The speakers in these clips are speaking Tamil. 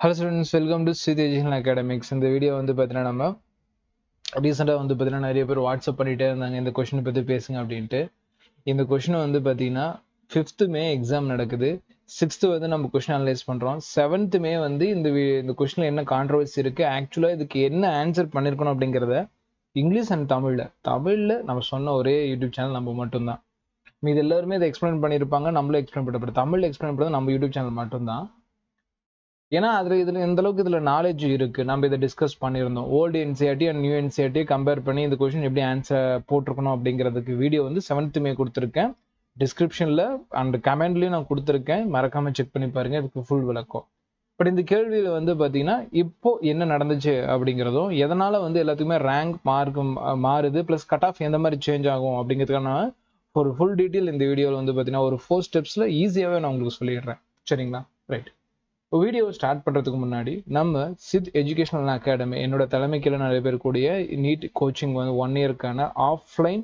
Hello students, welcome to Siddhi Educational Academics. இந்த வீடியோ வந்து பார்த்தீங்கன்னா நம்ம ரீசெண்டாக வந்து பார்த்தீங்கன்னா நிறைய பேர் வாட்ஸ்அப் பண்ணிகிட்டே இருந்தாங்க இந்த கொஷினை பற்றி பேசுங்க அப்படின்ட்டு. இந்த கொஷினை வந்து பார்த்தீங்கன்னா 5th மே எக்ஸாம் நடக்குது. 6th வந்து நம்ம கொஷின் அனலைஸ் பண்ணுறோம். 7th மே வந்து இந்த கொஷினில் என்ன கான்ட்ரவர்சி இருக்குது, ஆக்சுவலாக இதுக்கு என்ன ஆன்சர் பண்ணியிருக்கணும் அப்படிங்கிறத இங்கிலீஷ் அண்ட் தமிழில் நம்ம சொன்ன ஒரே யூடியூப் சேனல் நம்ம மட்டும்தான். மீது எல்லாருமே இதை எக்ஸ்பிளைன் பண்ணியிருப்பாங்க, நம்மளும் எக்ஸ்பிளைன் பண்ணப்படும். தமிழில் எக்ஸ்பிளைன் பண்ணுறது நம்ம யூடியூப் சேனல் மட்டும்தான். ஏன்னா இதில் எந்த அளவுக்கு இதில் நாலேஜ் இருக்குது, நம்ம இதை டிஸ்கஸ் பண்ணியிருந்தோம். Old NCERT and new NCERT compare பண்ணி இந்த கொஷின் எப்படி ஆன்சர் போட்டிருக்கணும் அப்படிங்கிறதுக்கு வீடியோ வந்து 7th மே கொடுத்துருக்கேன். டிஸ்கிரிப்ஷனில் அண்ட் கமெண்ட்லேயும் நான் கொடுத்துருக்கேன், மறக்காமல் செக் பண்ணி பாருங்கள், இதுக்கு ஃபுல் விளக்கம். பட் இந்த கேள்வியில் வந்து பார்த்தீங்கன்னா இப்போ என்ன நடந்துச்சு அப்படிங்கிறதும், எதனால் வந்து எல்லாத்துக்குமே ரேங்க் மார்க் மாறுது, ப்ளஸ் கட் ஆஃப் எந்த மாதிரி சேஞ்ச் ஆகும் அப்படிங்கிறதுக்கான ஒரு ஃபுல் டீட்டெயில் இந்த வீடியோவில் வந்து பார்த்தீங்கன்னா ஒரு 4 ஸ்டெப்ஸில் ஈஸியாகவே நான் உங்களுக்கு சொல்லிடுறேன். சரிங்களா? ரைட். வீடியோ ஸ்டார்ட் பண்ணுறதுக்கு முன்னாடி நம்ம சித் எஜுகேஷனல் அகாடமி என்னோட தலைமைக்கு நிறைய பேர் கூடிய நீட் கோச்சிங் வந்து 1 இயர்க்கான ஆஃப்லைன்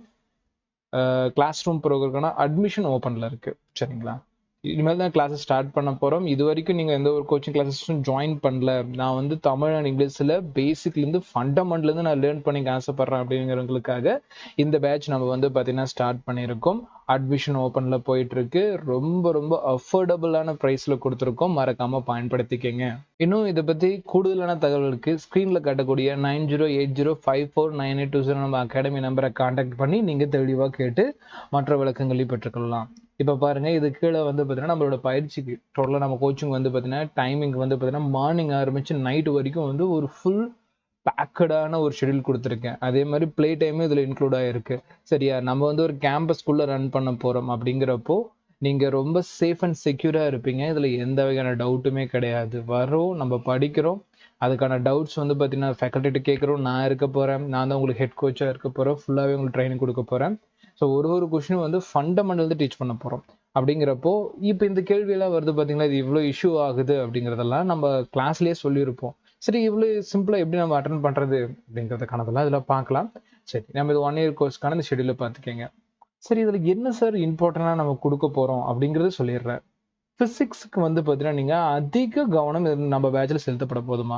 கிளாஸ் ரூம் ப்ரோக்ராம்க்கான அட்மிஷன் ஓப்பனில் இருக்குது. சரிங்களா? இனிமேல் தான் கிளாஸஸ் ஸ்டார்ட் பண்ண போகிறோம். இது வரைக்கும் நீங்கள் எந்த ஒரு கோச்சிங் கிளாஸஸும் ஜாயின் பண்ணல, நான் வந்து தமிழ் அண்ட் இங்கிலீஷில் பேசிக்லேருந்து ஃபண்டமெண்ட்லேருந்து நான் லேர்ன் பண்ணிக்க ஆசைப்பட்றேன் அப்படிங்கிறவங்களுக்காக இந்த பேட்ச் நம்ம வந்து பார்த்தீங்கன்னா ஸ்டார்ட் பண்ணியிருக்கோம். அட்மிஷன் ஓப்பனில் போயிட்டுருக்கு. ரொம்ப ரொம்ப அஃபோர்டபுளான ப்ரைஸில் கொடுத்துருக்கோம், மறக்காமல் பயன்படுத்திக்கங்க. இன்னும் இதை பற்றி கூடுதலான தகவலுக்கு ஸ்க்ரீனில் காட்டக்கூடிய 9080549820 நம்ம அகாடமி நம்பரை கான்டாக்ட் பண்ணி நீங்கள் தெளிவாக கேட்டு மற்ற விளக்கங்களையும் பெற்றுக்கொள்ளலாம். இப்போ பாருங்கள், இது கீழே வந்து பார்த்தீங்கன்னா நம்மளோட பயிற்சிக்கு டோட்டலாக நம்ம கோச்சிங் வந்து பார்த்தீங்கன்னா டைமிங் வந்து பார்த்தீங்கன்னா மார்னிங் ஆரம்பித்து நைட்டு வரைக்கும் வந்து ஒரு ஃபுல் பேக்கடான ஒரு ஷெடியூல் கொடுத்துருக்கேன். அதே மாதிரி ப்ளே டைமும் இதில் இன்க்ளூட் ஆகிருக்கு. சரியா? நம்ம வந்து ஒரு கேம்பஸ்குள்ளே ரன் பண்ண போகிறோம் அப்படிங்கிறப்போ நீங்கள் ரொம்ப சேஃப் அண்ட் செக்யூராக இருப்பீங்க. இதில் எந்த வகையான டவுட்டுமே கிடையாது. வரோம், நம்ம படிக்கிறோம், அதுக்கான டவுட்ஸ் வந்து பார்த்தீங்கன்னா ஃபேக்கல்ட்டிகிட்ட கேட்குறோம். நான் இருக்க போகிறேன், நான் தான் உங்களுக்கு ஹெட் கோச்சாக இருக்க போகிறேன், ஃபுல்லாகவே உங்களுக்கு ட்ரைனிங் கொடுக்க போகிறேன். ஸோ ஒரு கொஷினும் வந்து ஃபண்டமெண்டல் தான் டீச் பண்ண போகிறோம். அப்படிங்கிறப்போ இப்போ இந்த கேள்வியெல்லாம் வருது பார்த்தீங்களா, இது இவ்வளோ இஷ்யூ ஆகுது அப்படிங்கிறதெல்லாம் நம்ம கிளாஸ்லேயே சொல்லியிருப்போம். சரி, இவ்வளோ சிம்பிளாக எப்படி நம்ம அட்டன் பண்ணுறது அப்படிங்கிறதுக்கானதெல்லாம் இதில் பார்க்கலாம். சரி, நம்ம இது 1 இயர் கோர்ஸ்க்கான இந்த ஷெடியூலில் பார்த்துக்கங்க. சரி, இதில் என்ன சார் இம்பார்ட்டண்டாக நம்ம கொடுக்க போகிறோம் அப்படிங்கிறது சொல்லிடுறேன். ஃபிசிக்ஸுக்கு வந்து பார்த்தீங்கன்னா நீங்கள் அதிக கவனம் நம்ம பேட்சில் செலுத்தப்பட போதுமா?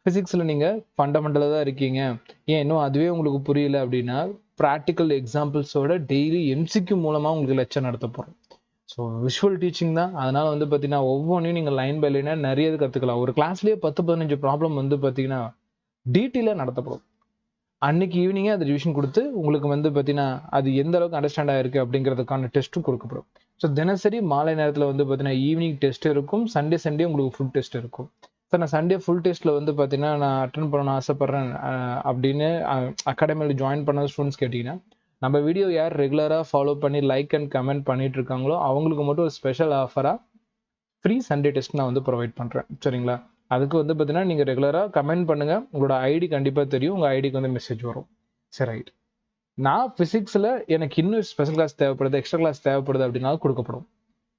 ஃபிசிக்ஸில் நீங்கள் ஃபண்டமெண்டலாக தான் இருக்கீங்க, ஏன் இன்னும் அதுவே உங்களுக்கு புரியல அப்படின்னா ப்ராக்டிக்கல் எக்ஸாம்பிள்ஸோட டெய்லி எம்சிக்யூ மூலமாக உங்களுக்கு லெக்சர் நடத்த போகிறோம். ஸோ விஷுவல் டீச்சிங் தான், அதனால் வந்து பார்த்தீங்கன்னா ஒவ்வொன்றையும் நீங்கள் லைன் பை லைனாக நிறைய கற்றுக்கலாம். ஒரு கிளாஸ்லேயே 10-15 ப்ராப்ளம் வந்து பார்த்தீங்கன்னா டீட்டெயிலாக நடத்தப்படும். அன்னைக்கு ஈவினிங்கே அது ரிவிஷன் கொடுத்து உங்களுக்கு வந்து பார்த்தீங்கன்னா அது எந்த அளவுக்கு அண்டர்ஸ்டாண்ட் ஆகிருக்கு அப்படிங்கிறதுக்கான டெஸ்ட்டும் கொடுக்கப்படும். ஸோ தினசரி மாலை நேரத்தில் வந்து பார்த்தீங்கன்னா ஈவினிங் டெஸ்ட் இருக்கும், சண்டே உங்களுக்கு ஃபுல் டெஸ்ட் இருக்கும். சார், நான் சண்டே ஃபுல் டெஸ்ட்டில் வந்து பார்த்தீங்கன்னா நான் அட்டன் பண்ணணும்னு ஆசைப்பட்றேன் அப்படின்னு அகாடமியில் ஜாயின் பண்ண ஸ்டூடெண்ட்ஸ் கேட்டிங்கன்னா, நம்ம வீடியோ யார் ரெகுலராக ஃபாலோ பண்ணி லைக் அண்ட் கமெண்ட் பண்ணிட்டு இருக்காங்களோ அவங்களுக்கு மட்டும் ஒரு ஸ்பெஷல் ஆஃபராக ஃப்ரீ சண்டே டெஸ்ட் நான் வந்து ப்ரொவைட் பண்ணுறேன். சரிங்களா? அதுக்கு வந்து பார்த்தீங்கன்னா நீங்கள் ரெகுலராக கமெண்ட் பண்ணுங்கள், உங்களோட ஐடி கண்டிப்பாக தெரியும், உங்கள் ஐடிக்கு வந்து மெசேஜ் வரும். சரி, ரைட். நான் ஃபிசிக்ஸில் எனக்கு இன்னும் ஸ்பெஷல் கிளாஸ் தேவைப்படுது, எக்ஸ்ட்ரா கிளாஸ் தேவைப்படுது அப்படின்னாலும் கொடுக்கப்படும்.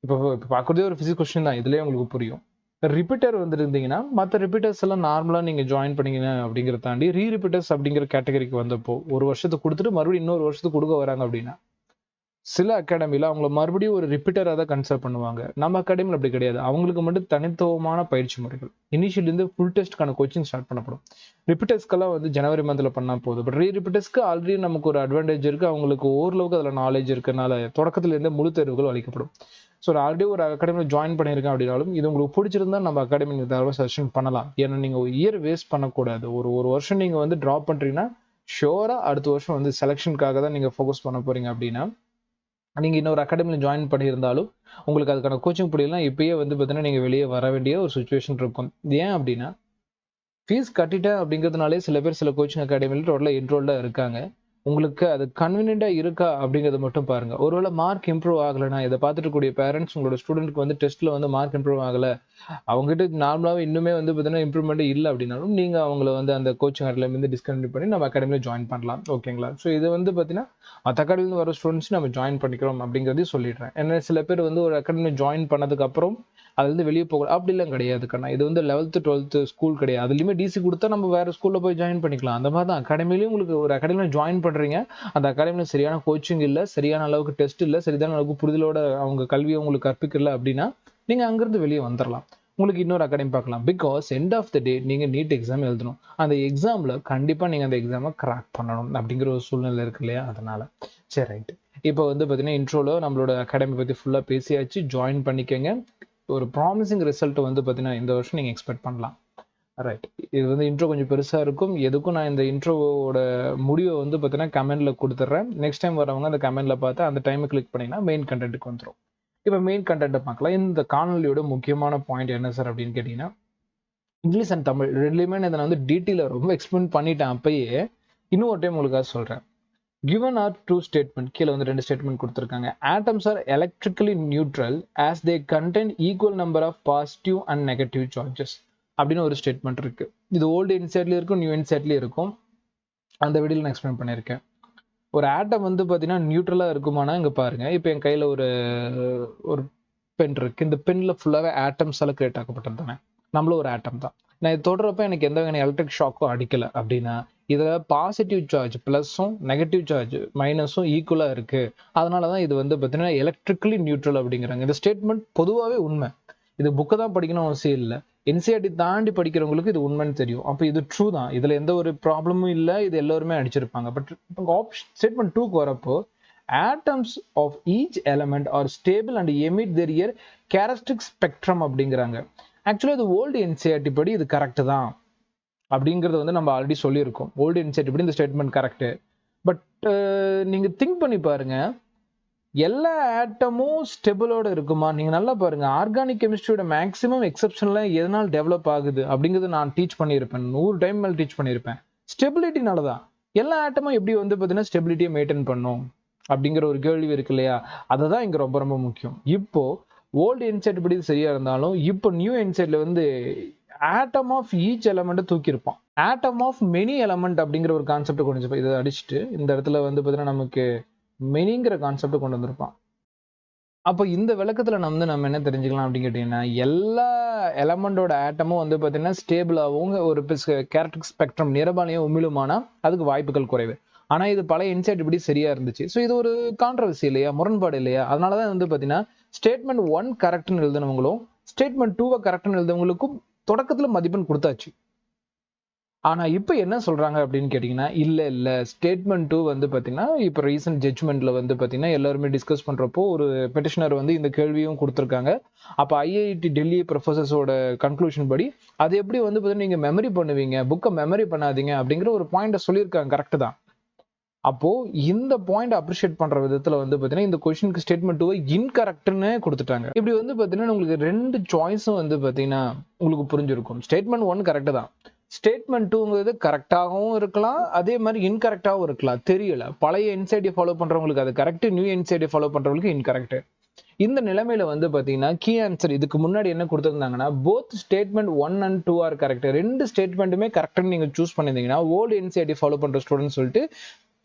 இப்போ பார்க்குறதே ஒரு ஃபிசிக்ஸ் கொஸ்டின் தான், இதுலேயே உங்களுக்கு புரியும். ரிப்பீட்டர் வந்துருந்தீங்கன்னா மற்ற ரிப்பீட்டர்ஸ் எல்லாம் நார்மலாக நீங்கள் ஜாயின் பண்ணிங்க அப்படிங்கிறத தாண்டி ரீரிப்பீட்டர்ஸ் அப்படிங்கிற கேட்டகரிக்கு வந்தப்போ ஒரு வருஷத்துக்கு கொடுத்துட்டு மறுபடியும் இன்னொரு வருஷத்துக்கு கொடுக்க வராங்க அப்படின்னா சில அகாடமியில் அவங்கள மறுபடியும் ஒரு ரிப்பீட்டராக தான் கன்சிடர் பண்ணுவாங்க. நம்ம அகாடமியில் அப்படி கிடையாது. அவங்களுக்கு மட்டும் தனித்துவமான பயிற்சி முறைகள் இனிஷியலேருந்து ஃபுல் டெஸ்ட்கான கோச்சிங் ஸ்டார்ட் பண்ணப்படும். ரிப்பீட்டர்ஸ்க்கெல்லாம் வந்து ஜனவரி மந்தில் பண்ணால் போதும். பட் ரீரிப்பீட்டர்ஸ்க்கு ஆல்ரெடி நமக்கு ஒரு அட்வான்டேஜ் இருக்குது, அவங்களுக்கு ஓரளவுக்கு அதில் நாலேஜ் இருக்கிறதுனால தொடக்கத்துலேருந்தே முழு தேர்வுகள் அளிக்கப்படும். ஸோ ஆல்ரெடி ஒரு அகாடமியில் ஜாயின் பண்ணியிருக்கேன் அப்படின்னாலும் இது உங்களுக்கு பிடிச்சிருந்தா நம்ம அகாடமி தரவை சஜஷன் பண்ணலாம். ஏன்னா நீங்கள் ஒரு இயர் வேஸ்ட் பண்ணக்கூடாது. ஒரு வருஷம் நீங்கள் வந்து ட்ராப் பண்ணுறீங்கன்னா ஷோராக அடுத்த வருஷம் வந்து செலெக்ஷனுக்காக தான் நீங்கள் ஃபோக்கஸ் பண்ண போகிறீங்க. அப்படின்னா நீங்கள் இன்னொரு அகாடமியில் ஜாயின் பண்ணியிருந்தாலும் உங்களுக்கு அதுக்கான கோச்சிங் பிடிக்கலாம், இப்பயே வந்து பார்த்தீங்கன்னா நீங்கள் வெளியே வர வேண்டிய ஒரு சுச்சுவேஷன் இருக்கும். ஏன் அப்படின்னா ஃபீஸ் கட்டிட்டேன் அப்படிங்கிறதுனாலே சில பேர் சில கோச்சிங் அகாடமியில் டோட்டலாக என்ரோல்டாக இருக்காங்க. உங்களுக்கு அது கன்வீனியண்டாக இருக்கா அப்படிங்கிறத மட்டும் பாருங்கள். ஒருவேளை மார்க் இம்ப்ரூவ் ஆகலைன்னா இதை பார்த்துட்டு கூடிய பேரண்ட்ஸ் உங்களோட ஸ்டூடெண்ட்க்கு வந்து டெஸ்ட்டில் வந்து மார்க் இம்ப்ரூவ் ஆகலை, அவங்ககிட்ட நார்மலாகவே இன்னுமே வந்து பார்த்தீங்கன்னா இம்ப்ரூவ்மெண்ட்டே இல்லை அப்படின்னாலும் நீங்கள் அவங்கள வந்து அந்த கோச்சிங் அகாடமிலேருந்து டிஸ்கண்டினியூ பண்ணி நம்ம அகாடமியில் ஜாயின் பண்ணலாம். ஓகேங்களா? ஸோ இது வந்து பார்த்தீங்கன்னா மற்ற அகாடமிலேருந்து வர ஸ்டூடெண்ட்ஸ் நம்ம ஜாயின் பண்ணிக்கிறோம் அப்படிங்கிறதையும் சொல்லிடுறேன். ஏன்னா சில பேர் வந்து ஒரு அகாடமி ஜாயின் பண்ணதுக்கப்புறம் அதுலேருந்து வெளியே போகலாம் அப்படிலாம் கிடையாது கண்ணா. இது வந்து 11th 12th ஸ்கூல் கிடையாது. அதுலேயுமே டிசி கொடுத்தா நம்ம வேறு ஸ்கூலில் போய் ஜாயின் பண்ணிக்கலாம். அந்த மாதிரி தான் அகாடமிலையும் உங்களுக்கு ஒரு அகாடமியில் ஜாயின் பண்ணுறீங்க, அந்த அகாடமியில் சரியான கோச்சிங் இல்லை, சரியான அளவுக்கு டெஸ்ட் இல்லை, சரியான அளவுக்கு புரிதலோட அவங்க கல்வியை உங்களுக்கு கற்பிக்கல அப்படின்னா நீங்கள் அங்கேருந்து வெளியே வந்துடலாம். உங்களுக்கு இன்னொரு அகாடமி பார்க்கலாம். பிகாஸ் எண்ட் ஆஃப் த டே நீங்க நீட் எக்ஸாம் எழுதணும். அந்த எக்ஸாம்ல கண்டிப்பா நீங்க அந்த எக்ஸாமை கிராக் பண்ணணும் அப்படிங்கிற ஒரு சூழ்நிலை இருக்கு இல்லையா? அதனால சரி ரைட். இப்போ வந்து பார்த்தீங்கன்னா இன்ட்ரோல நம்மளோட அகாடமி பத்தி ஃபுல்லா பேசியாச்சு. ஜாயின் பண்ணிக்கங்க. ஒரு ப்ராமிசிங் ரிசல்ட் வந்து பார்த்தீங்கன்னா இந்த வருஷம் நீங்க எக்ஸ்பெக்ட் பண்ணலாம். ரைட். இது வந்து இன்ட்ரோ கொஞ்சம் பெருசா இருக்கும். எதுக்கும் நான் இந்த இன்ட்ரோவோட முடிவை வந்து பார்த்தீங்கன்னா கமெண்ட்ல கொடுத்துட்றேன். நெக்ஸ்ட் டைம் வரவங்க அந்த கமெண்ட்ல பார்த்து அந்த டைமை கிளிக் பண்ணீங்கன்னா மெயின் கண்டென்ட்டுக்கு வந்துடும். இப்போ மெயின் கண்டென்ட்டை பார்க்கலாம். இந்த காணொலியோட முக்கியமான பாயிண்ட் என்ன சார் அப்படின்னு கேட்டீங்கன்னா, இங்கிலீஷ் அண்ட் தமிழ் ரெண்டுலையுமே நான் இதை வந்து டீட்டெயிலாக ரொம்ப எக்ஸ்பிளைன் பண்ணிட்டேன் அப்பயே. இன்னும் ஒரு டைம் உங்களுக்காக சொல்றேன். Given are true statement, கீழே வந்து 2 ஸ்டேட்மெண்ட் கொடுத்துருக்காங்க. Atoms are electrically neutral as they contain equal number of positive and negative charges அப்படின்னு ஒரு ஸ்டேட்மெண்ட் இருக்கு. இது ஓல்டு இன்சைட்லயும் இருக்கும், நியூ இன்சைட்லயும் இருக்கும். அந்த வீடியோல நான் எக்ஸ்பிளைன் பண்ணியிருக்கேன். ஒரு ஆட்டம் வந்து பார்த்தீங்கன்னா நியூட்ரலா இருக்குமானா இங்க பாருங்க. இப்போ என் கையில ஒரு பென் இருக்கு. இந்த பென்ல ஃபுல்லாவே ஆட்டம்ஸால கிரியேட் ஆக்கப்பட்டது தானே. நம்மளும் ஒரு ஆட்டம் தான். நான் இது தொடரப்ப எனக்கு எந்த வகையான எலக்ட்ரிக் ஷாக்கும் அடிக்கல அப்படின்னா இதுல பாசிட்டிவ் சார்ஜ் பிளஸும் நெகட்டிவ் சார்ஜ் மைனஸும் ஈக்குவலா இருக்கு. அதனாலதான் இது வந்து பார்த்தீங்கன்னா எலக்ட்ரிக்கலி நியூட்ரல் அப்படிங்கிறாங்க. இந்த ஸ்டேட்மெண்ட் பொதுவாகவே உண்மை. இது புக்கை தான் படிக்கணும் அவசியம் இல்லை. என்சிஆர்டி தாண்டி படிக்கிறவங்களுக்கு இது உண்மைன்னு தெரியும். அப்போ இது ட்ரூ தான். இதுல எந்த ஒரு ப்ராப்ளமும் இல்லை. இது எல்லாருமே அடிச்சிருப்பாங்க. பட் ஆப்ஷன் ஸ்டேட்மெண்ட் 2க்கு வரப்போ atoms of each element are stable and emit their characteristic spectrum அப்படிங்கிறாங்க. ஆக்சுவலா இது ஓல்டு என்சிஆர்டி படி இது கரெக்ட் தான் அப்படிங்கறது வந்து நம்ம ஆல்ரெடி சொல்லியிருக்கோம். ஓல்டு என்சிஆர்டி படி இந்த ஸ்டேட்மெண்ட் கரெக்ட். பட் நீங்க திங்க் பண்ணி பாருங்க, எல்லா ஆட்டமும் ஸ்டெபிளோட இருக்குமா? நீங்க நல்லா பாருங்க. ஆர்கானிக் கெமிஸ்ட்ரியோட மேக்ஸிமம் எக்ஸப்ஷன்ல எதனால் டெவலப் ஆகுது அப்படிங்கிறது நான் டீச் பண்ணியிருப்பேன். 100 டைம் மேல டீச் பண்ணியிருப்பேன். ஸ்டெபிலிட்டினாலதான். எல்லா ஆட்டமும் எப்படி வந்து பார்த்தீங்கன்னா ஸ்டெபிலிட்டியை மெயின்டைன் பண்ணும் அப்படிங்கிற ஒரு கேள்வி இருக்கு இல்லையா? அதுதான் இங்க ரொம்ப ரொம்ப முக்கியம். இப்போ ஓல்டு என்சைட் படி சரியா இருந்தாலும் இப்போ நியூ என்சைட்ல வந்து ஆட்டம் ஆஃப் ஈச் எலமெண்ட் தூக்கியிருப்பான். ஆட்டம் ஆஃப் மெனி எலமெண்ட் அப்படிங்கிற ஒரு கான்செப்ட் கொஞ்சம் இதை அடிச்சுட்டு இந்த இடத்துல வந்து பார்த்தீங்கன்னா நமக்கு மெனிங்கிற கான்செப்ட் கொண்டு வந்திருப்பான். அப்போ இந்த விளக்கத்துல நம்ம என்ன தெரிஞ்சுக்கலாம் அப்படின்னு கேட்டீங்கன்னா, எல்லா எலமெண்டோட ஆட்டமும் வந்து பார்த்தீங்கன்னா ஸ்டேபிளாகவும் ஒரு கேரக்டரிஸ்டிக் ஸ்பெக்ட்ரம் நிறபாலையும் உமிழுமானா அதுக்கு வாய்ப்புகள் குறைவு. ஆனா இது பழைய இன்சைட் இப்படி சரியா இருந்துச்சு. ஸோ இது ஒரு கான்ட்ரவர்சி இல்லையா, முரண்பாடு இல்லையா? அதனாலதான் வந்து பாத்தீங்கன்னா ஸ்டேட்மெண்ட் 1 கரெக்ட்னு எழுதினவங்களும் ஸ்டேட்மெண்ட் 2 கரெக்ட்னு எழுதினவங்களுக்கும் தொடக்கத்துல மதிப்பெண் கொடுத்தாச்சு. ஆனா இப்ப என்ன சொல்றாங்க அப்படின்னு கேட்டீங்கன்னா, இல்ல ஸ்டேட்மெண்ட் 2 வந்து பாத்தீங்கன்னா இப்ப ரீசன்ட் ஜட்ஜ்மெண்ட்ல வந்து பாத்தீங்கன்னா எல்லாருமே டிஸ்கஸ் பண்றப்போ ஒரு பெட்டிஷனர் வந்து இந்த கேள்வியும் கொடுத்திருக்காங்க. அப்ப ஐஐடி டெல்லி ப்ரொஃபசர்ஸோட கன்க்ளூஷன் படி அது எப்படி வந்து பாத்தீங்கன்னா நீங்க மெமரி பண்ணுவீங்க, புக்கை மெமரி பண்ணாதீங்க அப்படிங்கிற ஒரு பாயிண்ட சொல்லியிருக்காங்க. கரெக்ட் தான். அப்போ இந்த பாயிண்ட் அப்ரிஷியேட் பண்ற விதத்துல வந்து பாத்தீங்கன்னா இந்த கொஸ்டினுக்கு ஸ்டேட்மெண்ட் 2 இன்கரெக்ட்னு கொடுத்துட்டாங்க. இப்படி வந்து பாத்தீங்கன்னா உங்களுக்கு 2 சாய்ஸும் வந்து பாத்தீங்கன்னா உங்களுக்கு புரிஞ்சிருக்கும். ஸ்டேட்மெண்ட் 1 கரெக்ட் தான். ஸ்டேட்மெண்ட் 2ங்கிறது கரெக்டாகவும் இருக்கலாம், அதே மாதிரி இன்கரெக்டாகவும் இருக்கலாம். தெரியல. பழைய என்சைடி ஃபாலோ பண்றவங்களுக்கு அது கரெக்ட், நியூ என்சைடி ஃபாலோ பண்றவங்களுக்கு இன்கரெக்ட். இந்த நிலைமையில வந்து பாத்தீங்கன்னா கீ ஆன்சர் இதுக்கு முன்னாடி என்ன கொடுத்திருந்தாங்கன்னா both statement 1 and 2 are correct. 2 ஸ்டேட்மெண்ட்டுமே கரெக்ட்னு நீங்க சூஸ் பண்ணிருந்தீங்கன்னா ஓல்டு என்சிஆர்டி ஃபாலோ பண்ற ஸ்டூடெண்ட் சொல்லிட்டு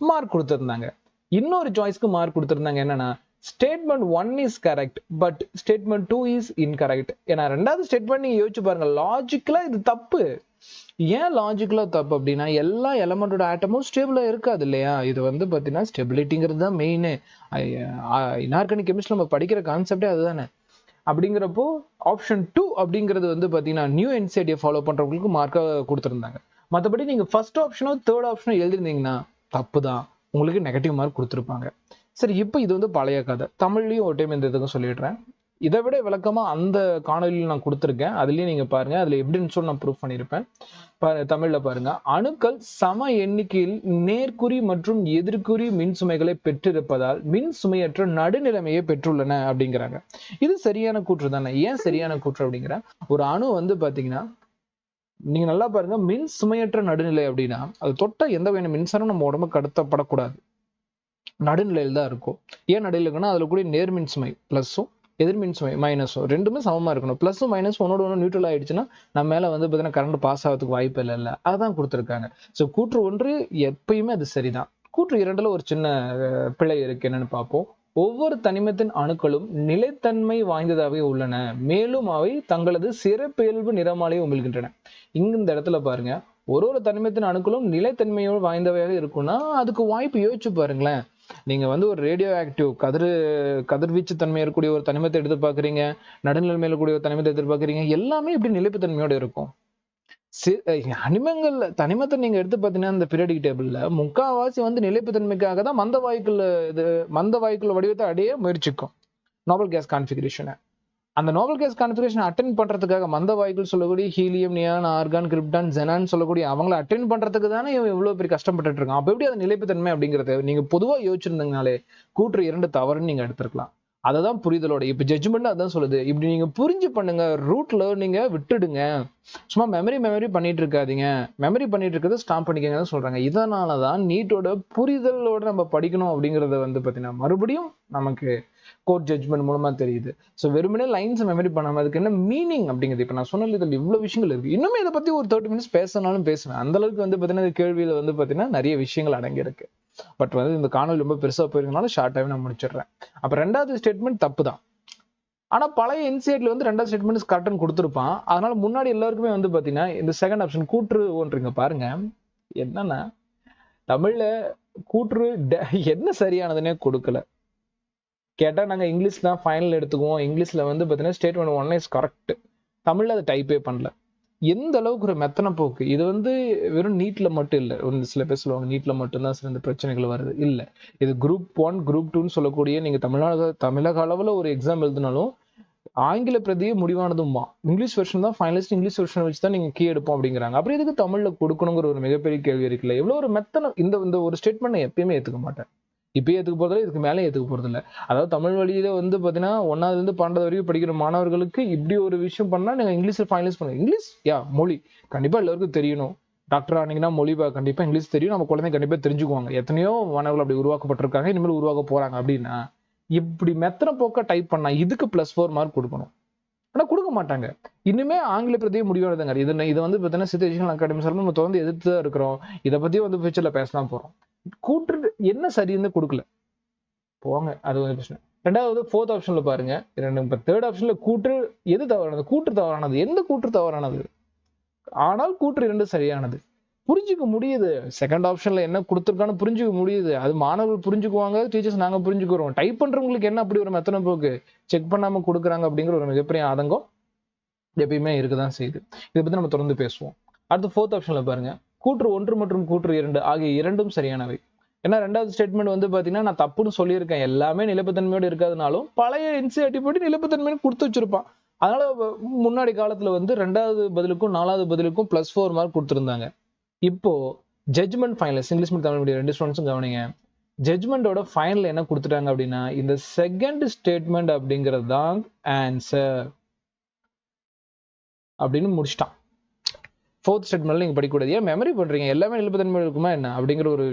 மார்க் கொடுத்திருந்தாங்க. இன்னொரு சாய்ஸ்க்கு மார்க் கொடுத்திருந்தாங்க. என்னன்னா statement 1 is correct but statement 2 is incorrect. ஏன்னா ரெண்டாவது ஸ்டேட்மெண்ட் நீங்க யோசிச்சு பாருங்க, லாஜிக்கலா இது தப்பு. ஏன் லாஜிக்கலா தப்பு அப்படின்னா எல்லா எலமெண்டோட ஆட்டமும் ஸ்டேபிளா இருக்காது இல்லையா? இது வந்து பாத்தீங்கன்னா ஸ்டெபிலிட்டிங்கிறது தான் மெயின். இன்ஆர்கானிக் கெமிஸ்ட்ரி நம்ம படிக்கிற கான்செப்டே அதுதானே. அப்படிங்கிறப்போ ஆப்ஷன் 2 அப்படிங்கிறது வந்து பாத்தீங்கன்னா நியூ என்சிஆர்டியை ஃபாலோ பண்றவங்களுக்கு மார்க்கா கொடுத்திருந்தாங்க. மற்றபடி நீங்க ஃபர்ஸ்ட் ஆப்ஷனோ தேர்ட் ஆப்ஷனோ எழுதிருந்தீங்கன்னா தப்பு தான், உங்களுக்கு நெகட்டிவ் மார்க் கொடுத்துருப்பாங்க. சரி, இப்போ இது வந்து பழைய கதை. தமிழ்லயும் ஒரு டைம் இந்த இதுக்கும் சொல்லிடுறேன். இதை விட விளக்கமா அந்த காணொலியில் நான் கொடுத்துருக்கேன். அதுலயும் நீங்க பாருங்க. அதுல எப்படின்னு சொல்லி நான் ப்ரூஃப் பண்ணியிருப்பேன். தமிழ்ல பாருங்க. அணுக்கள் சம எண்ணிக்கையில் நேர்குறி மற்றும் எதிர்குறி மின் சுமைகளை பெற்றிருப்பதால் மின் சுமையற்ற நடுநிலைமையை பெற்றுள்ளன அப்படிங்கிறாங்க. இது சரியான கூற்று தானே? ஏன் சரியான கூற்று அப்படிங்கிற ஒரு அணு வந்து பாத்தீங்கன்னா நீங்க நல்லா பாருங்க, மின் சுமையற்ற நடுநிலை அப்படின்னா அது தொட்ட எந்த வகையான மின்சாரம் நம்ம உடம்புக்கு கடத்தப்படக்கூடாது, நடுநிலையில் தான் இருக்கும். ஏன் நடுநிலை இருக்குன்னா அதுல கூட நேர்மின் சுமை பிளஸும் எதிர்மின் சுமை மைனஸும் ரெண்டுமே சமமா இருக்கணும். பிளஸும் மைனஸ் ஒன்னோட ஒன்று நியூட்ரல் ஆயிடுச்சுன்னா நம்ம மேல வந்து பார்த்தீங்கன்னா கரண்ட் பாஸ் ஆகிறதுக்கு வாய்ப்பு இல்லை. அதான் கொடுத்துருக்காங்க. ஸோ கூற்று 1 எப்பயுமே அது சரிதான். கூற்று 2ல ஒரு சின்ன பிழை இருக்கு. என்னன்னு பார்ப்போம். ஒவ்வொரு தனிமத்தின் அணுக்களும் நிலைத்தன்மை வாய்ந்ததாகவே உள்ளன, மேலும் அவை தங்களது சிறப்பியல்பு நிறமாலையை உமிழ்கின்றன. இந்த இடத்துல பாருங்க, ஒரு தனிமத்தின் அணுக்களும் நிலைத்தன்மையோடு வாய்ந்தவையாக இருக்கும்னா அதுக்கு வாய்ப்பு யோசிச்சு பாருங்களேன். நீங்க வந்து ஒரு ரேடியோ ஆக்டிவ் கதிர்வீச்சு தன்மை இருக்கக்கூடிய ஒரு தனிமத்தை எதிர்பார்க்குறீங்க, நடுநிலைமையில கூடிய ஒரு தனிமத்தை எதிர்பார்க்குறீங்க, எல்லாமே எப்படி நிலைப்புத்தன்மையோட இருக்கும்? தனிமத்தை நீங்க எடுத்து பாத்தீங்கன்னா இந்த பீரியாடிக் டேபிள்ல முக்காவாசி வந்து நிலைப்புத்தன்மைக்காக தான் மந்த வாயுக்கள் வடிவத்தை அடைய முயற்சிக்கும் நோபல் கேஸ் கான்ஃபிகரேஷனை. அந்த நோபல் கேஸ் கான்ஃபிகரேஷன் அட்டென்ட் பண்றதுக்காக மந்த வாயுக்கள் சொல்லக்கூடிய helium, neon, argon, krypton, xenon சொல்லக்கூடிய அவங்களை அட்டென்ட் பண்றதுக்கு தானே இவன் இவ்வளவு பெரிய கஷ்டப்பட்டுட்டு இருக்கான். அப்ப எப்படி அது நிலைப்புத்தன்மை அப்படிங்கறது நீங்க பொதுவா யோசிச்சிருந்தீங்கனாலே கூற்று 2 தவறுன்னு நீங்க எடுத்திருக்கலாம். அததான் புரிதலோட இப்ப ஜட்ஜ்மெண்ட் அதான் சொல்லுது. இப்படி நீங்க புரிஞ்சு பண்ணுங்க, ரூட் லேர்னிங்க விட்டுடுங்க, சும்மா மெமரி பண்ணிட்டு இருக்காதீங்க, மெமரி பண்ணிட்டு இருக்கிறத ஸ்டாப் பண்ணிக்கங்கன்னு சொல்றாங்க. இதனாலதான் நீட்டோட புரிதலோட நம்ம படிக்கணும் அப்படிங்கறத வந்து பாத்தீங்கன்னா மறுபடியும் நமக்கு கோர்ட் ஜட்ஜ்மெண்ட் மூலமா தெரியுது. ஸோ வெறுமனே லைன்ஸ் மெமரி பண்ணாம அதுக்கு என்ன மீனிங் அப்படிங்கிறது இப்ப நான் சொன்ன இதில் இவ்வளவு விஷயங்கள் இருக்கு. இன்னுமே இதை பத்தி ஒரு 30 மினிட்ஸ் பேசினாலும் பேசுவேன். அந்த அளவுக்கு வந்து பாத்தீங்கன்னா கேள்வியில வந்து பாத்தீங்கன்னா நிறைய விஷயங்கள் அடங்கி இருக்கு. பட் வந்து இந்த காணொலி ரொம்ப பெருசா போயிருக்கனால ஷார்ட்டாவே நான் முடிச்சிடுறேன். அப்ப 2வது ஸ்டேட்மெண்ட் தப்பு தான். ஆனா பழைய என்சிஆர்ல வந்து 2வது ஸ்டேட்மெண்ட் கரெக்ட்னு கொடுத்துருப்பான். அதனால முன்னாடி எல்லாருக்குமே வந்து பாத்தீங்கன்னா இந்த செகண்ட் ஆப்ஷன் கூற்று ஒன்றுங்க பாருங்க. என்னன்னா தமிழ்ல கூற்று என்ன சரியானதுன்னே கொடுக்கல. கேட்டா நாங்க இங்கிலீஷ் தான் ஃபைனல் எடுத்துக்குவோம், இங்கிலீஷ்ல வந்து பாத்தீங்கன்னா ஸ்டேட்மெண்ட் 1 இஸ் கரெக்ட், தமிழ்ல அதை டைப்பே பண்ணல. எந்த அளவுக்கு ஒரு மெத்தன போக்கு இது வந்து வெறும் நீட்ல மட்டும் இல்ல. ஒரு சில பேர் சொல்லுவாங்க நீட்ல மட்டும்தான் சில பிரச்சனைகள் வருது. இல்ல, இது குரூப் 1 குரூப் 2ன்னு சொல்லக்கூடிய நீங்க தமிழக அளவுல ஒரு எக்ஸாம் எழுதினாலும் ஆங்கில பிரதியே முடிவானதுமா இங்கிலீஷ் வெர்ஷன் தான் ஃபைனலிஸ்ட், இங்கிலீஷ் வெர்ஷன் வச்சு தான் நீங்க கீ எடுப்போம் அப்படிங்கிறாங்க. அப்புறம் இதுக்கு தமிழ்ல கொடுக்கணுங்கிற ஒரு மிகப்பெரிய கேள்வி இருக்குல்ல. எவ்வளவு ஒரு மெத்தன இந்த ஒரு ஸ்டேட்மெண்ட் நான் எப்பயுமே ஏத்துக்க மாட்டேன். இப்பயே ஏத்துக்க போறதில்ல, இதுக்கு மேலே ஏத்துக்க போறதில்ல. அதாவது தமிழ் வழியில வந்து பாத்தீங்கன்னா 1வது இருந்து 12வது வரைக்கும் படிக்கிற மாணவர்களுக்கு இப்படி ஒரு விஷயம் பண்ணா நீங்க இங்கிலீஷ்ல ஃபைனலைஸ் பண்ணுங்க. இங்கிலீஷ் மொழி கண்டிப்பா எல்லாருக்கும் தெரியணும். டாக்டர் ஆனீங்கன்னா மொழி கண்டிப்பா இங்கிலீஷ் தெரியும், நம்ம குழந்தைங்க கண்டிப்பா தெரிஞ்சுக்குவாங்க. எத்தனையோ மாணவர்கள் அப்படி உருவாக்கப்பட்டிருக்காங்க, இனிமேல் உருவாக்க போறாங்க. அப்படின்னா இப்படி மெத்தனை போக்க டைப் பண்ணா இதுக்கு +4 மார்க் கொடுக்கணும். ஆனா கொடுக்க மாட்டாங்க. இன்னுமே ஆங்கில பிரதியே முடிவானதுங்க. இதை வந்து பாத்தீங்கன்னா சித்த எஜுகேஷனல் அகாடமி சார்பில் நம்ம தொடர்ந்து எதிர்த்து தான் இருக்கிறோம். இதை பத்தி வந்து ஃபியூச்சர்ல பேசலாம் போறோம். கூற்று என்ன சரின்னு கொடுக்கல போவாங்க, அது ஒரு பிரச்சனை. 2வது 4th ஆப்ஷன்ல பாருங்க. இப்ப 3rd ஆப்ஷன்ல கூற்று எது தவறானது? கூற்று தவறானது. எந்த கூற்று தவறானது? ஆனால் கூற்று 2 சரியானது. புரிஞ்சுக்க முடியுது. செகண்ட் ஆப்ஷன்ல என்ன கொடுத்துருக்கான்னு புரிஞ்சுக்க முடியுது. அது மாணவர்கள் புரிஞ்சுக்குவாங்க, டீச்சர்ஸ் நாங்க புரிஞ்சுக்கிறோம். டைப் பண்றவங்களுக்கு என்ன அப்படி ஒரு மெத்தனை போக்கு செக் பண்ணாம கொடுக்குறாங்க அப்படிங்கிற ஒரு மிகப்பெரிய ஆதங்கம் எப்பயுமே இருக்குதான் செய்யுது. இதை பத்தி நம்ம தொடர்ந்து பேசுவோம். அடுத்து 4th ஆப்ஷன்ல பாருங்க. கூற்று 1 மற்றும் கூற்று 2 ஆகிய இரண்டும் சரியானவை. ஏன்னா 2வது ஸ்டேட்மெண்ட் வந்து பாத்தீங்கன்னா நான் தப்புன்னு சொல்லியிருக்கேன். எல்லாமே நிலைப்புத்தன்மையோடு இருக்காதுனாலும் பழைய என்சிஆர்டி படி நிலைப்புத்தன்மைன்னு கொடுத்து வச்சிருப்பான். அதனால முன்னாடி காலத்துல வந்து 2வது பதிலுக்கும் 4வது பதிலுக்கும் +4 மார்க் கொடுத்திருந்தாங்க. இப்போ judgement final English medium Tamil medium 2 ஸ்டூடெண்ட்ஸும் கவனிங்க. ஜட்ஜ்மெண்டோட ஃபைனல் என்ன கொடுத்துட்டாங்க அப்படின்னா இந்த செகண்ட் ஸ்டேட்மெண்ட் அப்படிங்கிறது தான் ஆன்சர் அப்படின்னு முடிச்சிட்டான். 4th ஸ்டேட்மெண்ட்ல நீங்க படிக்கக்கூடாது. ஏன் மெமரி பண்றீங்க? எல்லாமே நிலைப்புத்தன்மை இருக்குமா என்ன அப்படிங்கிற ஒரு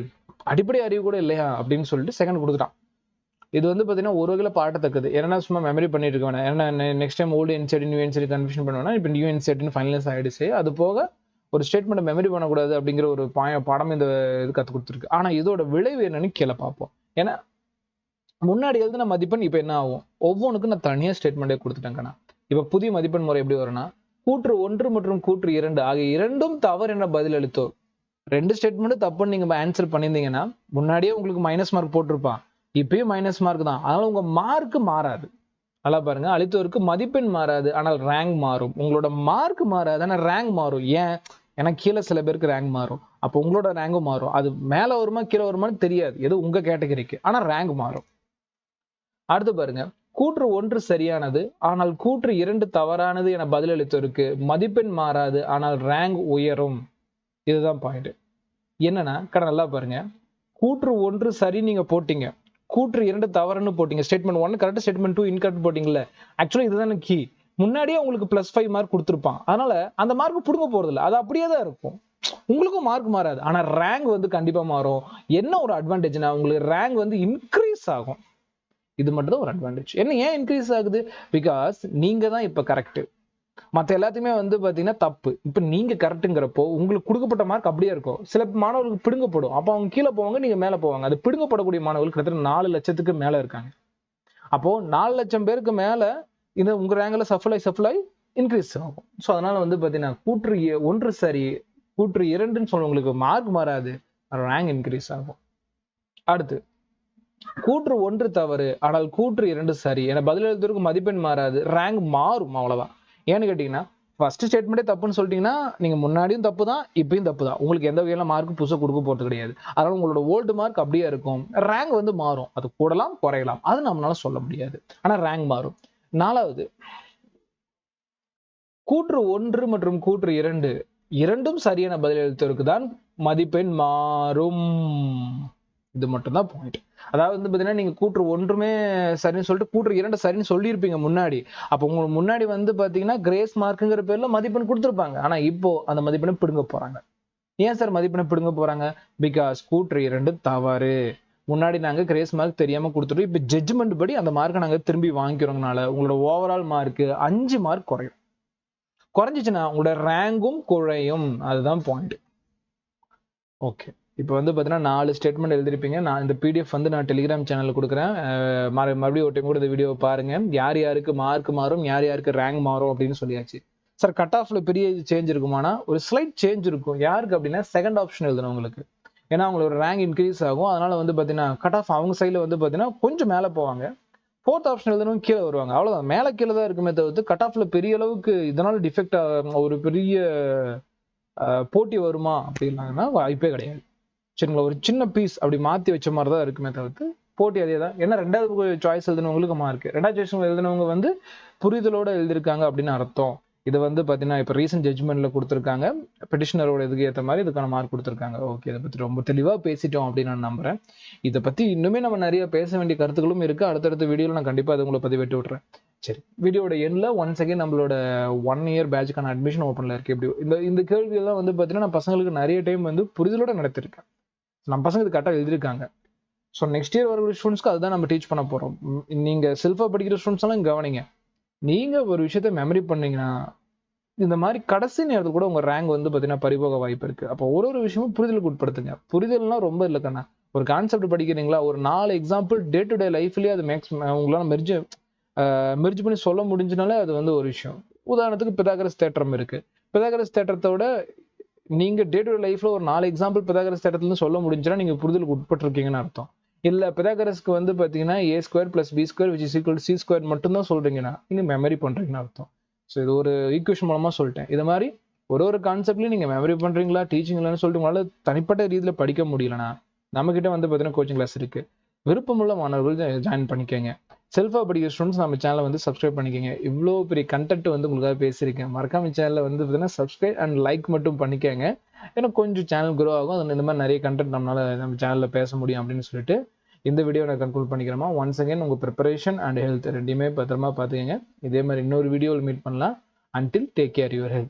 அடிப்படை அறிவு கூட இல்லையா அப்படின்னு சொல்லிட்டு செகண்ட் கொடுத்துட்டான். இது வந்து பாத்தீங்கன்னா ஒரு வகையில பாட்டத்தக்கது. ஏன்னா சும்மா மெமரி பண்ணிட்டு இருக்க வேணாம். ஏன்னா next time old NCERT new NCERT confusion பண்ணுவேன்னா இப்போ நியூ என்சிஆர்டின்னு ஃபைனலைஸ் ஆயிடுச்சு. அது போக ஒரு ஸ்டேட்மெண்ட் மெமரி பண்ணக்கூடாது அப்படிங்கிற ஒரு பாடம் இந்த இது கத்து கொடுத்துருக்கு. ஆனா இதோட விளைவு என்னன்னு கீழே பார்ப்போம். ஏன்னா முன்னாடி எழுதின மதிப்பெண் இப்ப என்ன ஆகும்? ஒவ்வொன்றுக்கும் நான் தனியா ஸ்டேட்மெண்டே கொடுத்துட்டேங்கண்ணா. இப்ப புதிய மதிப்பெண் முறை எப்படி வரும்னா கூற்று 1 மற்றும் கூற்று 2 ஆகிய இரண்டும் தவறு என பதில் அளித்தோர் 2 ஸ்டேட்மெண்ட் தப்புன்னு நீங்க ஆன்சர் பண்ணியிருந்தீங்கன்னா முன்னாடியே உங்களுக்கு மைனஸ் மார்க் போட்டிருப்பான். இப்பயும் மைனஸ் மார்க் தான். அதனால உங்க மார்க் மாறாது. நல்லா பாருங்க, அளித்தோருக்கு மதிப்பெண் மாறாது, ஆனால் ரேங்க் மாறும். உங்களோட மார்க் மாறாது, ஆனால் ரேங்க் மாறும். ஏன்னா கீழே சில பேருக்கு ரேங்க் மாறும். அப்போ உங்களோட ரேங்கும் மாறும். அது மேல வருமா கீழே வருமானு தெரியாது, எது உங்க கேட்டகரிக்கு, ஆனா ரேங்க் மாறும். அடுத்து பாருங்க, கூற்று 1 சரியானது ஆனால் கூற்று 2 தவறானது என பதிலளித்தோருக்கு மதிப்பெண் மாறாது, ஆனால் ரேங்க் உயரும். இதுதான் பாயிண்ட். என்னன்னா நல்லா பாருங்க, கூற்று 1 சரி நீங்க போட்டீங்க, கூற்று 2 தவறுன்னு போட்டீங்க. ஸ்டேட்மெண்ட் 1 கரெக்ட், ஸ்டேட்மெண்ட் 2 இன்கரெக்ட் போட்டீங்கல்ல. ஆக்சுவலா இதுதான் கீ. முன்னாடியே உங்களுக்கு +5 மார்க் கொடுத்துருப்பான். அதனால அந்த மார்க் புடுங்க போறது இல்லை, அது அப்படியே தான் இருக்கும். உங்களுக்கும் மார்க் மாறாது, ஆனா ரேங்க் வந்து கண்டிப்பா மாறும். என்ன ஒரு அட்வான்டேஜ்னா உங்களுக்கு ரேங்க் வந்து இன்க்ரீஸ் ஆகும். இது மட்டும் தான் ஒரு அட்வான்டேஜ். ஏன் இன்க்ரீஸ் ஆகுது? பிகாஸ் நீங்க தான் இப்ப கரெக்ட், மத்த எல்லாத்தையுமே வந்து பாத்தீங்கன்னா தப்பு. இப்ப நீங்க கரெக்ட்ங்கிறப்போ உங்களுக்கு கொடுக்கப்பட்ட மார்க் அப்படியே இருக்கும். சில மாணவர்களுக்கு பிடுங்கப்படும். அப்ப அவங்க கீழே போவாங்க, நீங்க மேல போவாங்க. அது பிடுங்கப்படக்கூடிய மாணவர்கள் கிட்டத்தட்ட 4 லட்சத்துக்கு மேல இருக்காங்க. அப்போ 4 லட்சம் பேருக்கு மேல இது உங்க ரேங்க்ல சஃபலாய் இன்க்ரீஸ் ஆகும். ஸோ அதனால வந்து பாத்தீங்கன்னா கூற்று 1 சரி, கூற்று 2ன்னு சொல்ல உங்களுக்கு மார்க் மாறாது, ரேங்க் இன்க்ரீஸ் ஆகும். அடுத்து கூற்று 1 தவறு ஆனால் கூற்று 2 சரி என பதில் எழுதுவதற்கு மதிப்பெண் மாறாது, ரேங்க் மாறும் அவ்வளவுதான். ஏன்னு கேட்டீங்கன்னா ஃபர்ஸ்ட் ஸ்டேட்மெண்ட்டே தப்புன்னு சொல்லிட்டீங்கன்னா நீங்க முன்னாடியும் தப்பு தான், இப்பயும் தப்பு தான். உங்களுக்கு எந்த வகையில மார்க் புதுசா கொடுக்க போறது கிடையாது. அதனால உங்களோட ஓல்டு மார்க் அப்படியே இருக்கும். ரேங்க் வந்து மாறும். அது கூடலாம் குறையலாம், அது நம்மளால சொல்ல முடியாது. ஆனா ரேங்க் மாறும். 4வது, கூற்று 1 மற்றும் கூற்று 2 இரண்டும் சரியான பதில் எழுத்துவதற்கு தான் மதிப்பெண் மாறும். இது மட்டும் தான் பாயிண்ட். அதாவது வந்து பாத்தீங்கன்னா நீங்க கூற்று 1மே சரின்னு சொல்லிட்டு கூற்று 2 சரின்னு சொல்லியிருப்பீங்க முன்னாடி. அப்ப உங்களுக்கு முன்னாடி வந்து பாத்தீங்கன்னா கிரேஸ் மார்க்குங்கிற பேர்ல மதிப்பெண் கொடுத்திருப்பாங்க. ஆனா இப்போ அந்த மதிப்பெண்ணை பிடுங்க போறாங்க. ஏன் சார் மதிப்பெண்ணை பிடுங்க போறாங்க? பிகாஸ் கூற்று 2 தவறு. முன்னாடி நாங்க கிரேஸ் மார்க் தெரியாம கொடுத்துட்டோம். இப்ப ஜட்ஜ்மெண்ட் படி அந்த மார்க்கை நாங்க திரும்பி வாங்கிக்கிறோங்கனால உங்களோட ஓவரால் மார்க் 5 மார்க் குறையும். குறைஞ்சிச்சுன்னா உங்களோட ரேங்கும் குறையும். அதுதான் பாயிண்ட். ஓகே. இப்போ வந்து பாத்தீங்கன்னா 4 ஸ்டேட்மெண்ட் எழுதிருப்பீங்க. நான் இந்த பிடிஎஃப் வந்து நான் டெலிகிராம் சேனல்ல கொடுக்குறேன். மறுபடியும் ஒரு டைம் கூட இந்த வீடியோ பாருங்க. யார் யாருக்கு மார்க் மாறும், யார் யாருக்கு ரேங்க் மாறும் அப்படின்னு சொல்லியாச்சு. சார் கட் ஆஃப்ல பெரிய சேஞ்ச் இருக்குமானா ஒரு ஸ்லைட் சேஞ்ச் இருக்கும். யாருக்கு அப்படின்னா செகண்ட் ஆப்ஷன் எழுதுனவங்களுக்கு. ஏன்னா அவங்களோட ரேங்க் இன்க்ரீஸ் ஆகும். அதனால வந்து பாத்தீங்கன்னா கட் ஆஃப் அவங்க சைட்ல வந்து பாத்தீங்கன்னா கொஞ்சம் மேல போவாங்க. ஃபோர்த் ஆப்ஷன் எழுதுனவங்க கீழே வருவாங்க. அவ்வளவுதான். மேல கீழே தான் இருக்குமே தவிர்த்து கட் ஆஃப்ல பெரிய அளவுக்கு இதனால டிஃபெக்ட் ஒரு பெரிய போட்டி வருமா அப்படின்னா வாய்ப்பே கிடையாது. சரிங்களா? ஒரு சின்ன பீஸ் அப்படி மாத்தி வச்ச மாதிரி தான் இருக்குமே தவிர்த்து போட்டி அதே தான். ஏன்னா 2வது சாய்ஸ் எழுதினவங்களுக்கு மார்க், 2வது சாய்ஸ் எழுதினவங்க வந்து புரிதலோட எழுதிருக்காங்க அப்படின்னு அர்த்தம். இது வந்து பாத்தீங்கன்னா இப்ப ரீசன்ட் ஜட்ஜ்மெண்ட்ல கொடுத்திருக்காங்க. பெட்டிஷனரோட இதுக்கு ஏற்ற மாதிரி இதுக்கான மார்க் கொடுத்திருக்காங்க. ஓகே, இதை பத்தி ரொம்ப தெளிவா பேசிட்டோம் அப்படின்னு நான் நம்புறேன். இதை பத்தி இன்னுமே நம்ம நிறைய பேச வேண்டிய கருத்துக்களும் இருக்கு. அடுத்தடுத்த வீடியோல நான் கண்டிப்பா அது உங்களை பதிவிட்டு விட்டுறேன். சரி, வீடியோட எண்ட்ல ஒன்ஸ் அகைன் நம்மளோட 1 இயர் பேட்ச்க்கான அட்மிஷன் ஓப்பன்ல இருக்கு. எப்படி இந்த கேள்வி எல்லாம் வந்து பாத்தீங்கன்னா நான் பசங்களுக்கு நிறைய டைம் வந்து புரிதலோட நடத்திருக்கேன். நம்ம பசங்க இது கரெக்டாக எழுதிருக்காங்க. ஸோ நெக்ஸ்ட் இயர் வர ஸ்டூடெண்ட்ஸ்க்கு அதுதான் நம்ம டீச் பண்ண போறோம். நீங்க செல்ஃபா படிக்கிற ஸ்டூடெண்ட்ஸ் எல்லாம் கவனிங்க. நீங்க ஒரு விஷயத்த மெமரி பண்ணீங்கன்னா இந்த மாதிரி கடைசி நேரத்தில் கூட உங்க ரேங்க் வந்து பாத்தீங்கன்னா பறிபோக வாய்ப்பு இருக்கு. அப்போ ஒரு விஷயமும் புரிதலுக்கு உட்படுத்துங்க. புரிதல்னா ரொம்ப இல்லைக்கண்ணா. ஒரு கான்செப்ட் படிக்கிறீங்களா, ஒரு 4 எக்ஸாம்பிள் டே டு டே லைஃப்லயே அது உங்களால மெர்ஜ் பண்ணி சொல்ல முடிஞ்சுனாலே அது வந்து ஒரு விஷயம். உதாரணத்துக்கு பிதாகரஸ் தேற்றம் இருக்கு. பிதாகரஸ் தேற்றத்தோட நீங்க டே டு லைஃப்ல ஒரு 4 எக்ஸாம்பிள் பிதாகரஸ் தேற்றத்துல சொல்ல முடிஞ்சுன்னா நீங்க புரிதலுக்கு உட்பட்டிருக்கீங்கன்னு அர்த்தம். இல்ல பிதாகரஸ்க்கு வந்து பாத்தீங்கன்னா a² + b² = c² மட்டும் தான் சொல்றீங்கன்னா நீங்க மெமரி பண்றீங்கன்னு அர்த்தம். ஸோ இது ஒரு ஈக்குவேஷன் மூலமா சொல்லிட்டேன். இது மாதிரி ஒரு கான்செப்ட்லயும் நீங்க மெமரி பண்றீங்களா, டீச்சிங் இல்லைன்னு சொல்லிட்டு உங்களால தனிப்பட்ட ரீதியில படிக்க முடியலன்னா நம்ம கிட்ட வந்து பாத்தீங்கன்னா கோச்சிங் கிளாஸ் இருக்கு. விருப்பமுள்ள மாணவர்கள் ஜாயின் பண்ணிக்கோங்க. செல்ஃபா படிக்கிற ஸ்டூடெண்ட்ஸ் நம்ம சேனலை வந்து சப்ஸ்கிரைப் பண்ணிக்கோங்க. இவ்வளோ பெரிய கண்டென்ட் வந்து உங்களுக்காக பேசியிருக்கேன். மறக்காம சேனலை வந்து பார்த்தீங்கன்னா சப்ஸ்கிரைப் அண்ட் லைக் மட்டும் பண்ணிக்கோங்க. ஏன்னா கொஞ்சம் சேனல் க்ரோ ஆகும். அது இந்த மாதிரி நிறைய கண்டென்ட் நம்ம சேனலில் பேச முடியும் அப்படின்னு சொல்லிட்டு இந்த வீடியோ நான் கன்க்ளூட் பண்ணிக்கிறேமா. ஒன்ஸ் அகைன் உங்கள் ப்ரிப்பரேஷன் அண்ட் ஹெல்த் ரெண்டுமே பத்திரமா பார்த்துக்கங்க. இதே மாதிரி இன்னொரு வீடியோவில் மீட் பண்ணலாம். Until take care your health.